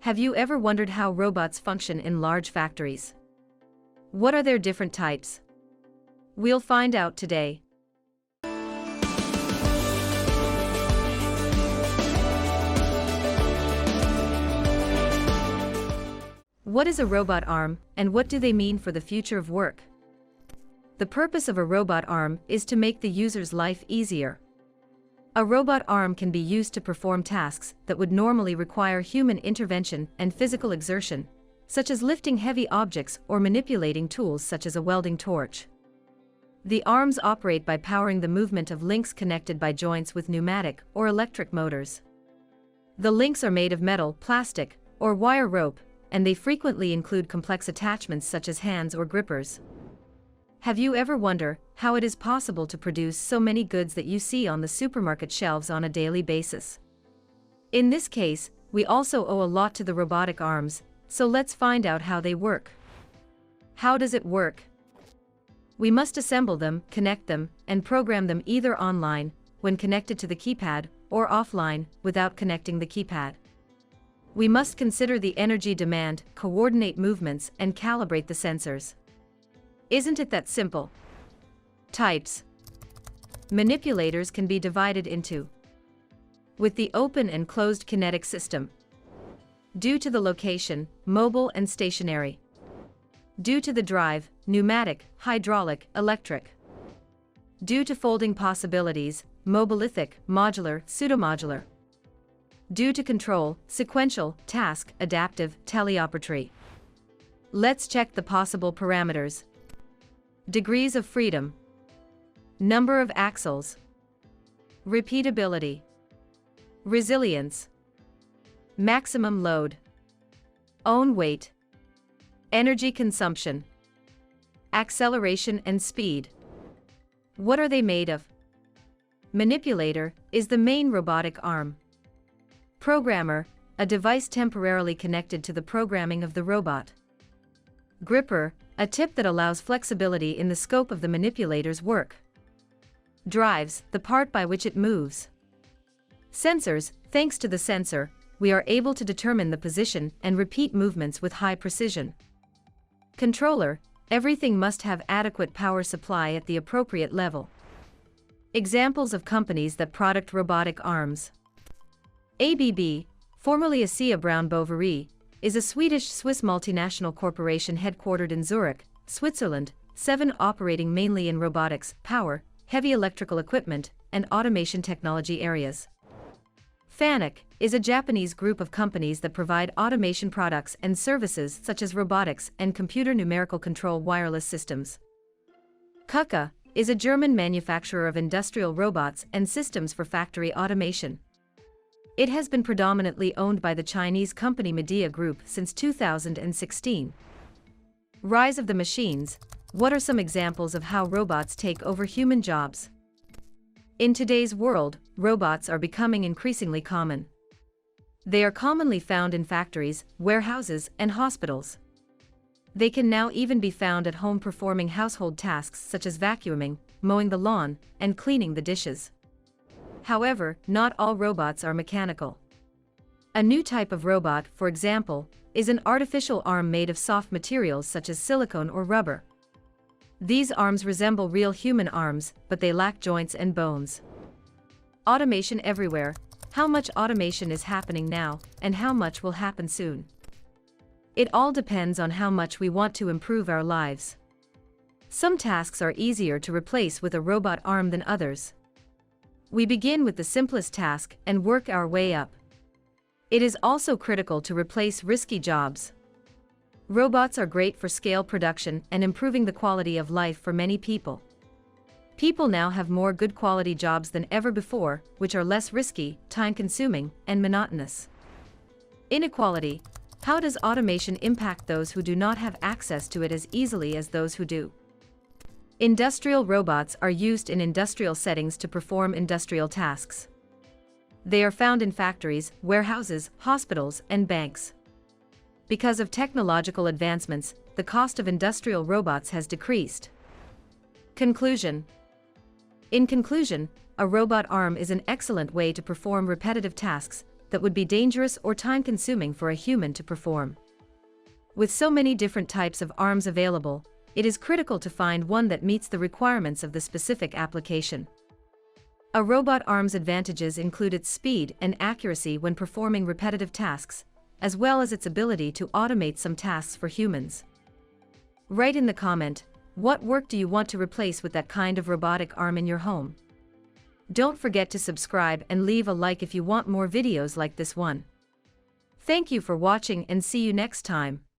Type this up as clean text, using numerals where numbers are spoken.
Have you ever wondered how robots function in large factories? What are their different types? We'll find out today. What is a robot arm, and what do they mean for the future of work? The purpose of a robot arm is to make the user's life easier. A robot arm can be used to perform tasks that would normally require human intervention and physical exertion, such as lifting heavy objects or manipulating tools such as a welding torch. The arms operate by powering the movement of links connected by joints with pneumatic or electric motors. The links are made of metal, plastic, or wire rope, and they frequently include complex attachments such as hands or grippers. Have you ever wondered how it is possible to produce so many goods that you see on the supermarket shelves on a daily basis? In this case, we also owe a lot to the robotic arms, so let's find out how they work. How does it work? We must assemble them, connect them, and program them either online, when connected to the keypad, or offline, without connecting the keypad. We must consider the energy demand, coordinate movements, and calibrate the sensors. Isn't it that simple? Types. Manipulators can be divided into with the open and closed kinetic system. Due to the location, mobile and stationary. Due to the drive, pneumatic, hydraulic, electric. Due to folding possibilities, monolithic, modular, pseudomodular. Due to control, sequential, task, adaptive, teleoperatory. Let's check the possible parameters. Degrees of freedom. Number of axles. Repeatability. Resilience. Maximum load. Own weight. Energy consumption. Acceleration and speed. What are they made of? Manipulator is the main robotic arm. Programmer, a device temporarily connected to the programming of the robot. Gripper, a tip that allows flexibility in the scope of the manipulator's work. Drives, the part by which it moves. Sensors, thanks to the sensor, we are able to determine the position and repeat movements with high precision. Controller, everything must have adequate power supply at the appropriate level. Examples of companies that product robotic arms. ABB, formerly ASEA Brown Boveri, is a Swedish-Swiss multinational corporation headquartered in Zurich, Switzerland, operating mainly in robotics, power, heavy electrical equipment, and automation technology areas. FANUC is a Japanese group of companies that provide automation products and services such as robotics and computer numerical control wireless systems. KUKA is a German manufacturer of industrial robots and systems for factory automation. It has been predominantly owned by the Chinese company Midea Group since 2016. Rise of the machines. What are some examples of how robots take over human jobs? In today's world, robots are becoming increasingly common. They are commonly found in factories, warehouses, and hospitals. They can now even be found at home performing household tasks such as vacuuming, mowing the lawn, and cleaning the dishes. However, not all robots are mechanical. A new type of robot, for example, is an artificial arm made of soft materials such as silicone or rubber. These arms resemble real human arms, but they lack joints and bones. Automation everywhere. How much automation is happening now, and how much will happen soon? It all depends on how much we want to improve our lives. Some tasks are easier to replace with a robot arm than others. We begin with the simplest task and work our way up. It is also critical to replace risky jobs. Robots are great for scale production and improving the quality of life for many people. People now have more good quality jobs than ever before, which are less risky, time-consuming, and monotonous. Inequality. How does automation impact those who do not have access to it as easily as those who do? Industrial robots are used in industrial settings to perform industrial tasks. They are found in factories, warehouses, hospitals, and banks. Because of technological advancements, the cost of industrial robots has decreased. Conclusion. In conclusion, a robot arm is an excellent way to perform repetitive tasks, that would be dangerous or time-consuming for a human to perform. With so many different types of arms available, it is critical to find one that meets the requirements of the specific application. A robot arm's advantages include its speed and accuracy when performing repetitive tasks, as well as its ability to automate some tasks for humans. Write in the comment, what work do you want to replace with that kind of robotic arm in your home? Don't forget to subscribe and leave a like if you want more videos like this one. Thank you for watching and see you next time.